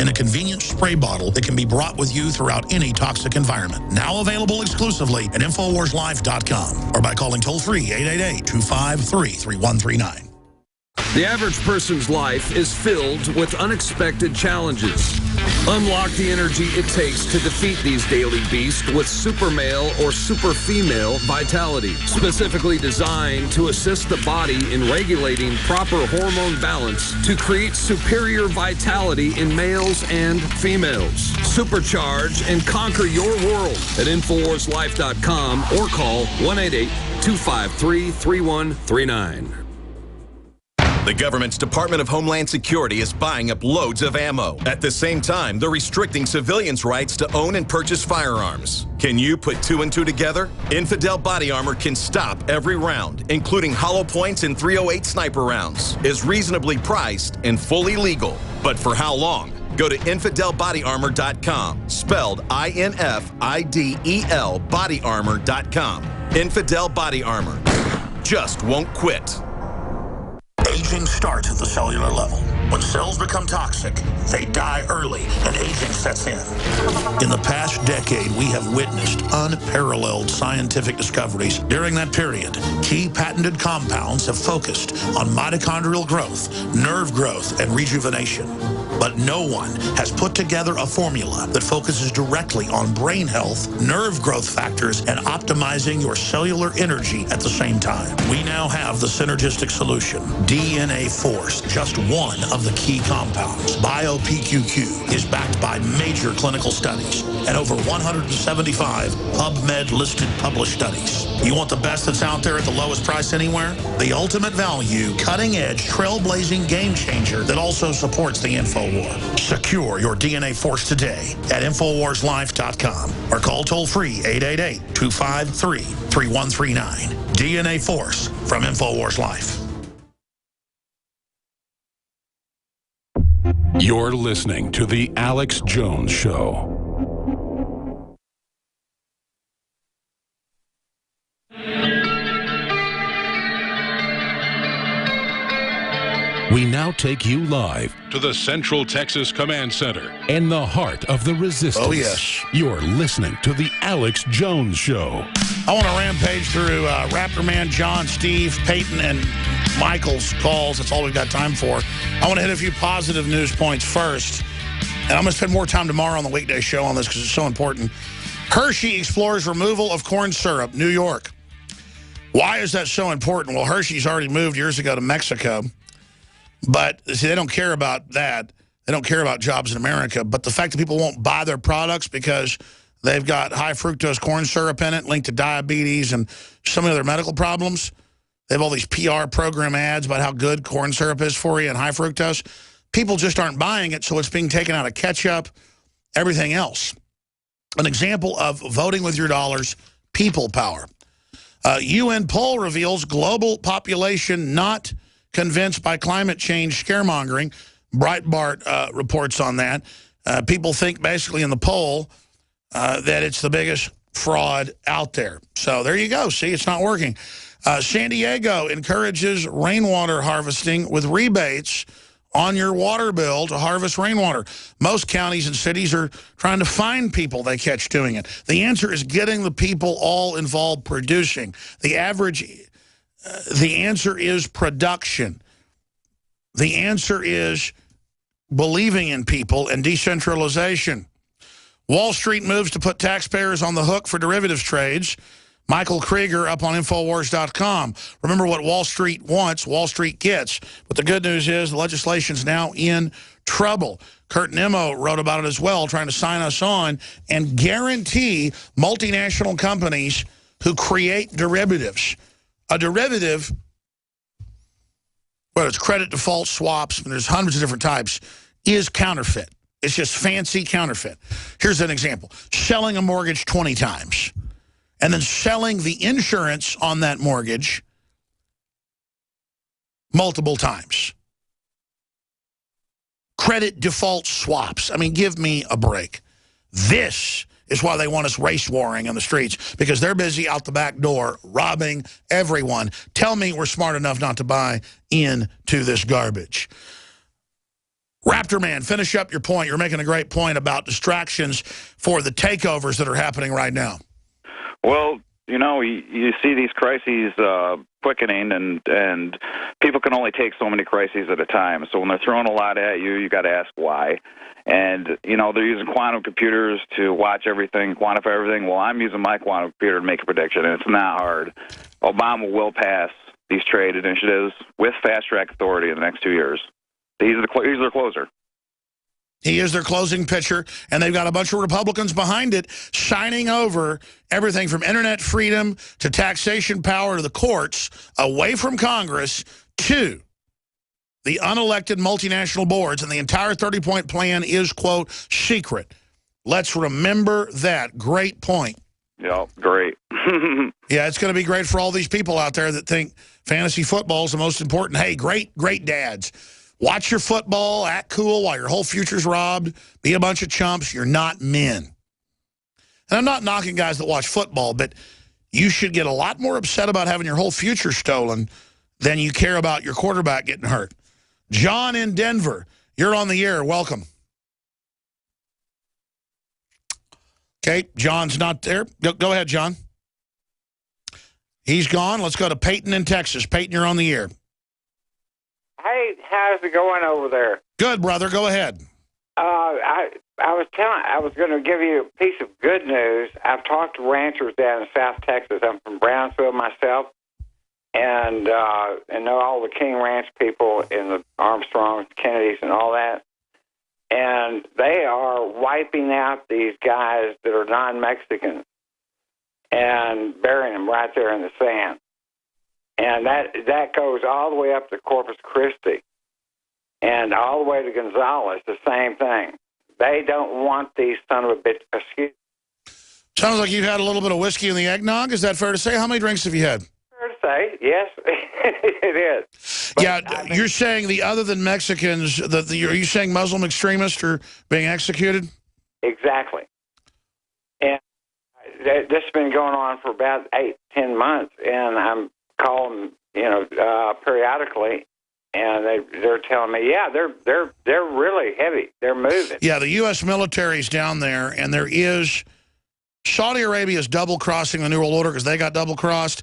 in a convenient spray bottle that can be brought with you throughout any toxic environment. Now available exclusively at InfoWarsLife.com or by calling toll-free 888-253-3139. The average person's life is filled with unexpected challenges. Unlock the energy it takes to defeat these daily beasts with Super Male or Super Female Vitality, specifically designed to assist the body in regulating proper hormone balance to create superior vitality in males and females. Supercharge and conquer your world at InfoWarsLife.com or call 1-888-253-3139. The government's Department of Homeland Security is buying up loads of ammo. At the same time, they're restricting civilians' rights to own and purchase firearms. Can you put two and two together? Infidel Body Armor can stop every round, including hollow points and .308 sniper rounds, is reasonably priced and fully legal. But for how long? Go to InfidelBodyArmor.com, spelled I-N-F-I-D-E-L, bodyarmor.com. Infidel Body Armor. Just won't quit. Aging starts at the cellular level. When cells become toxic, they die early and aging sets in. In the past decade, we have witnessed unparalleled scientific discoveries. During that period, key patented compounds have focused on mitochondrial growth, nerve growth, and rejuvenation. But no one has put together a formula that focuses directly on brain health, nerve growth factors, and optimizing your cellular energy at the same time. We now have the synergistic solution, DNA Force, just one of the key compounds. BioPQQ is backed by major clinical studies and over 175 PubMed-listed published studies. You want the best that's out there at the lowest price anywhere? The ultimate value, cutting-edge, trailblazing game changer that also supports the InfoWar. Secure your DNA Force today at InfoWarsLife.com or call toll-free 888-253-3139. DNA Force from InfoWars Life. You're listening to The Alex Jones Show. We now take you live to the Central Texas Command Center in the heart of the resistance. Oh, yes. You're listening to The Alex Jones Show. I want to rampage through Raptor Man, John, Steve, Peyton, and Michael's calls. That's all we've got time for. I want to hit a few positive news points first. And I'm going to spend more time tomorrow on the weekday show on this because it's so important. Hershey explores removal of corn syrup, New York. Why is that so important? Well, Hershey's already moved years ago to Mexico. But, see, they don't care about that. They don't care about jobs in America. But the fact that people won't buy their products because they've got high fructose corn syrup in it linked to diabetes and some of their medical problems. They have all these PR program ads about how good corn syrup is for you and high fructose. People just aren't buying it, so it's being taken out of ketchup, everything else. An example of voting with your dollars, people power. UN poll reveals global population not convinced by climate change scaremongering. Breitbart reports on that. People think basically in the poll that it's the biggest fraud out there. So there you go. See, it's not working. San Diego encourages rainwater harvesting with rebates on your water bill to harvest rainwater. Most counties and cities are trying to find people they catch doing it. The answer is getting the people all involved producing. The answer is production. The answer is believing in people and decentralization. Wall Street moves to put taxpayers on the hook for derivatives trades. Michael Krieger up on Infowars.com. Remember, what Wall Street wants, Wall Street gets. But the good news is the legislation's now in trouble. Kurt Nimmo wrote about it as well, trying to sign us on and guarantee multinational companies who create derivatives. A derivative, whether it's credit default swaps, and there's hundreds of different types, is counterfeit. It's just fancy counterfeit. Here's an example. Selling a mortgage 20 times and then selling the insurance on that mortgage multiple times. Credit default swaps. I mean, give me a break. This is why they want us race warring on the streets, because they're busy out the back door robbing everyone. Tell me we're smart enough not to buy into this garbage. Raptor Man, finish up your point. You're making a great point about distractions for the takeovers that are happening right now. Well, you know, you see these crises quickening, and people can only take so many crises at a time. So when they're throwing a lot at you, you got to ask why. And, you know, they're using quantum computers to watch everything, quantify everything. Well, I'm using my quantum computer to make a prediction, and it's not hard. Obama will pass these trade initiatives with fast-track authority in the next 2 years. He's their closer. He is their closing pitcher, and they've got a bunch of Republicans behind it signing over everything from internet freedom to taxation power to the courts away from Congress to the unelected multinational boards, and the entire 30-point plan is, quote, secret. Let's remember that. Great point. Yeah, great. Yeah, it's going to be great for all these people out there that think fantasy football is the most important. Hey, great dads. Watch your football, act cool while your whole future's robbed. Be a bunch of chumps. You're not men. And I'm not knocking guys that watch football, but you should get a lot more upset about having your whole future stolen than you care about your quarterback getting hurt. John in Denver, you're on the air. Welcome. Okay, John's not there. Go ahead, John. He's gone. Let's go to Peyton in Texas. Peyton, you're on the air. Hey, how's it going over there? Good, brother. Go ahead. I was going to give you a piece of good news. I've talked to ranchers down in South Texas. I'm from Brownsville myself, and know all the King Ranch people and the Armstrongs, Kennedys, and all that. And they are wiping out these guys that are non-Mexicans and burying them right there in the sand. And that goes all the way up to Corpus Christi and all the way to Gonzales, the same thing. They don't want these son of a bitch. Excuse. Sounds like you've had a little bit of whiskey in the eggnog. Is that fair to say? How many drinks have you had? Fair to say, yes, it is. But yeah, you're saying the other than Mexicans, are you saying Muslim extremists are being executed? Exactly. And this has been going on for about 8-10 months, and I'm calling, periodically, and they're telling me, yeah, they're really heavy. They're moving. Yeah, the U.S. military's down there, and there is Saudi Arabia is double-crossing the New World Order because they got double-crossed.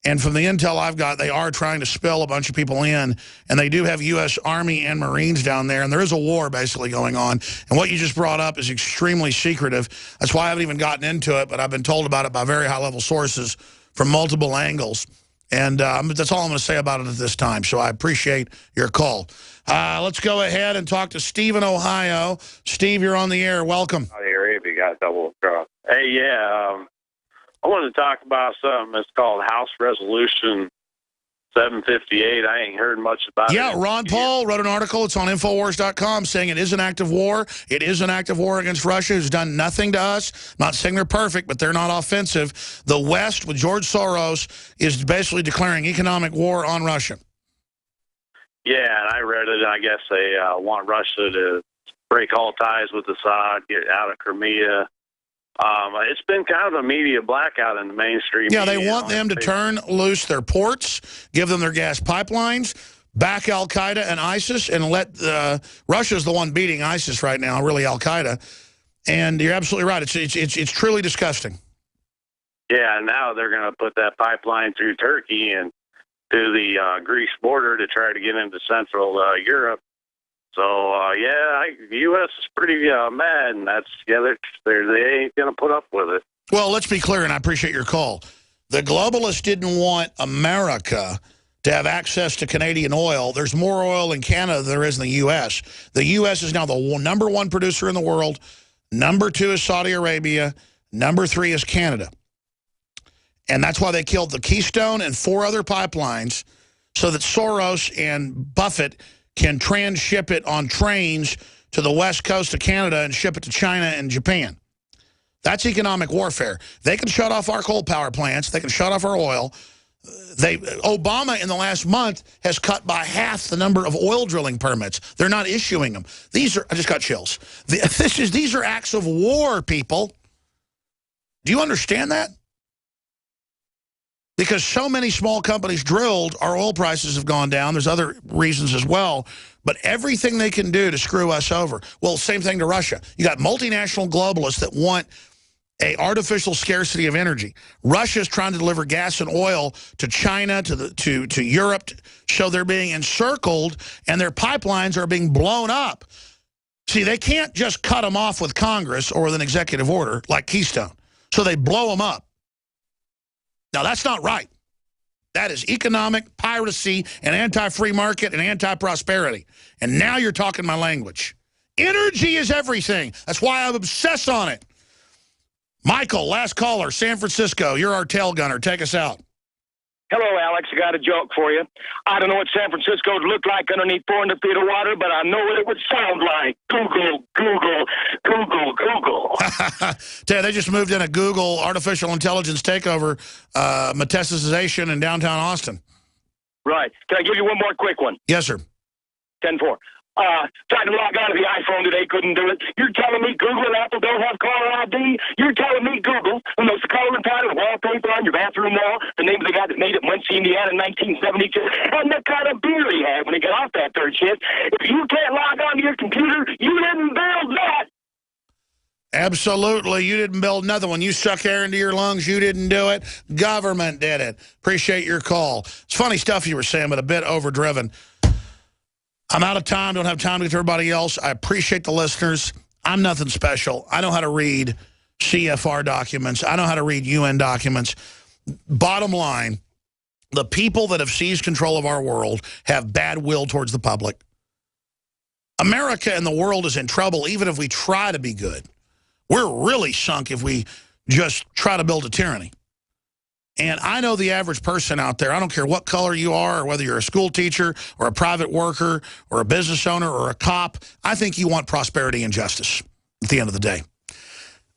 And from the intel I've got, they are trying to spill a bunch of people in. And they do have U.S. Army and Marines down there. And there is a war basically going on. And what you just brought up is extremely secretive. That's why I haven't even gotten into it. But I've been told about it by very high-level sources from multiple angles. And that's all I'm going to say about it at this time. So I appreciate your call. Let's go ahead and talk to Steve in Ohio. Steve, you're on the air. Welcome. Saudi Arabia got double crossed. Hey, yeah. I wanted to talk about something that's called House Resolution 758. I ain't heard much about it. Yeah, Ron Paul wrote an article. It's on Infowars.com saying it is an act of war. It is an act of war against Russia, who's done nothing to us. I'm not saying they're perfect, but they're not offensive. The West, with George Soros, is basically declaring economic war on Russia. Yeah, and I read it. I guess they want Russia to break all ties with Assad, get out of Crimea. It's been kind of a media blackout in the mainstream. Yeah, they want them to turn loose their ports, give them their gas pipelines, back al-Qaeda and ISIS, and let Russia's the one beating ISIS right now, really al-Qaeda. And you're absolutely right. It's truly disgusting. Yeah, and now they're going to put that pipeline through Turkey and to the Greece border to try to get into Central Europe. So, the U.S. is pretty mad, and they ain't going to put up with it. Well, let's be clear, and I appreciate your call. The globalists didn't want America to have access to Canadian oil. There's more oil in Canada than there is in the U.S. The U.S. is now the #1 producer in the world. #2 is Saudi Arabia. #3 is Canada. And that's why they killed the Keystone and 4 other pipelines so that Soros and Buffett can transship it on trains to the west coast of Canada and ship it to China and Japan. That's economic warfare. They can shut off our coal power plants. They can shut off our oil. Obama, in the last month, has cut by half the number of oil drilling permits. They're not issuing them. I just got chills. These are acts of war, people. Do you understand that? Because so many small companies drilled, our oil prices have gone down. There's other reasons as well. But everything they can do to screw us over. Well, same thing to Russia. You got multinational globalists that want a artificial scarcity of energy. Russia's trying to deliver gas and oil to China, to Europe, so they're being encircled, and their pipelines are being blown up. See, they can't just cut them off with Congress or with an executive order like Keystone. So they blow them up. Now, that's not right. That is economic piracy and anti-free market and anti-prosperity. And now you're talking my language. Energy is everything. That's why I'm obsessed on it. Michael, last caller, San Francisco. You're our tail gunner. Take us out. Hello, Alex. I got a joke for you. I don't know what San Francisco would look like underneath 400 feet of water, but I know what it would sound like. Google, Google, Google, Google. Tell you, they just moved in a Google artificial intelligence takeover metastasization in downtown Austin. Right. Can I give you one more quick one? Yes, sir. 10-4. Tried to log on to the iPhone today, couldn't do it. You're telling me Google and Apple don't have caller ID? You're telling me Google, who knows the color and pattern of wallpaper on your bathroom wall, the name of the guy that made it in Muncie, Indiana in 1972, and the kind of beer he had when he got off that third shift. If you can't log on to your computer, you didn't build that. Absolutely. You didn't build nothing. When you suck air into your lungs, you didn't do it. Government did it. Appreciate your call. It's funny stuff you were saying, but a bit overdriven. I'm out of time. Don't have time to get to everybody else. I appreciate the listeners. I'm nothing special. I know how to read CFR documents. I know how to read UN documents. Bottom line, the people that have seized control of our world have bad will towards the public. America and the world is in trouble even if we try to be good. We're really sunk if we just try to build a tyranny. And I know the average person out there, I don't care what color you are or whether you're a school teacher or a private worker or a business owner or a cop, I think you want prosperity and justice at the end of the day.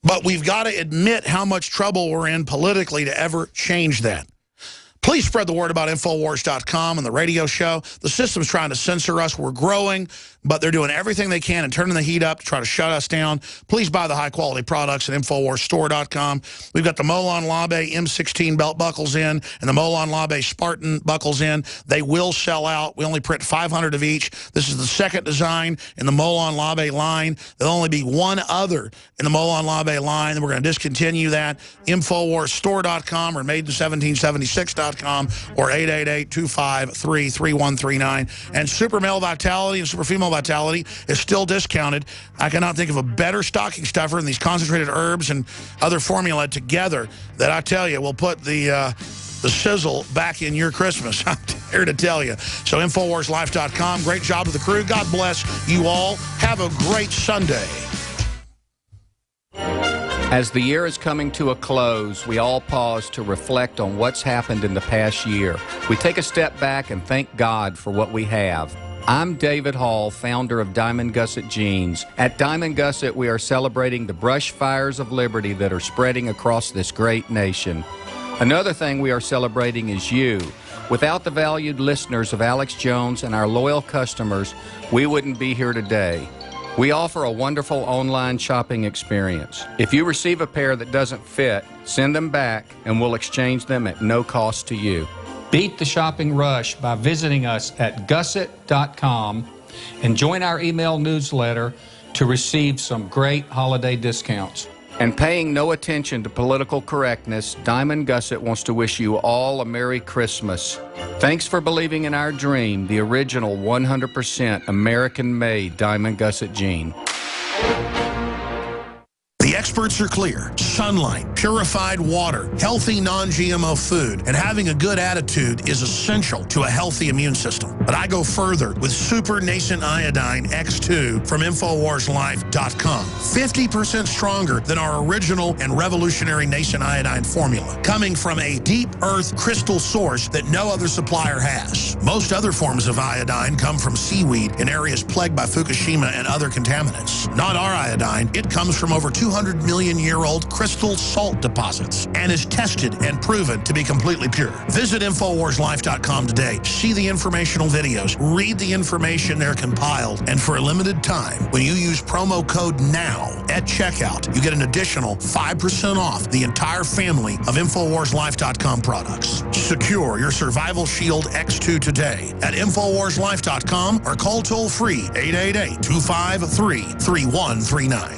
But we've got to admit how much trouble we're in politically to ever change that. Please spread the word about Infowars.com and the radio show. The system's trying to censor us. We're growing, but they're doing everything they can and turning the heat up to try to shut us down. Please buy the high-quality products at InfoWarsStore.com. We've got the Molon Labe M16 belt buckles in and the Molon Labe Spartan buckles in. They will sell out. We only print 500 of each. This is the second design in the Molon Labe line. There'll only be one other in the Molon Labe line, and we're going to discontinue that. InfoWarsStore.com or Made-in-1776.com. or 888-253-3139. And Super Male Vitality and Super Female Vitality is still discounted. I cannot think of a better stocking stuffer than these concentrated herbs and other formula together that I tell you will put the sizzle back in your Christmas. I'm here to tell you. So InfoWarsLife.com. Great job to the crew. God bless you all. Have a great Sunday. As the year is coming to a close, we all pause to reflect on what's happened in the past year. We take a step back and thank God for what we have. I'm David Hall, founder of Diamond Gusset Jeans. At Diamond Gusset, we are celebrating the brush fires of liberty that are spreading across this great nation. Another thing we are celebrating is you. Without the valued listeners of Alex Jones and our loyal customers, we wouldn't be here today. We offer a wonderful online shopping experience. If you receive a pair that doesn't fit, send them back and we'll exchange them at no cost to you. Beat the shopping rush by visiting us at gusset.com and join our email newsletter to receive some great holiday discounts. And paying no attention to political correctness, Diamond Gusset wants to wish you all a Merry Christmas. Thanks for believing in our dream, the original 100% American-made Diamond Gusset jean. The experts are clear. Sunlight, purified water, healthy non-GMO food, and having a good attitude is essential to a healthy immune system. But I go further with Super Nascent Iodine X2 from InfoWarsLife.com. 50% stronger than our original and revolutionary Nascent Iodine formula, coming from a deep earth crystal source that no other supplier has. Most other forms of iodine come from seaweed in areas plagued by Fukushima and other contaminants. Not our iodine, it comes from over 200 million-year-old crystal salt deposits and is tested and proven to be completely pure. Visit InfoWarsLife.com today. See the informational videos. Read the information they're compiled. And for a limited time, when you use promo code NOW at checkout, you get an additional 5% off the entire family of InfoWarsLife.com products. Secure your Survival Shield X2 today at InfoWarsLife.com or call toll-free 888-253-3139.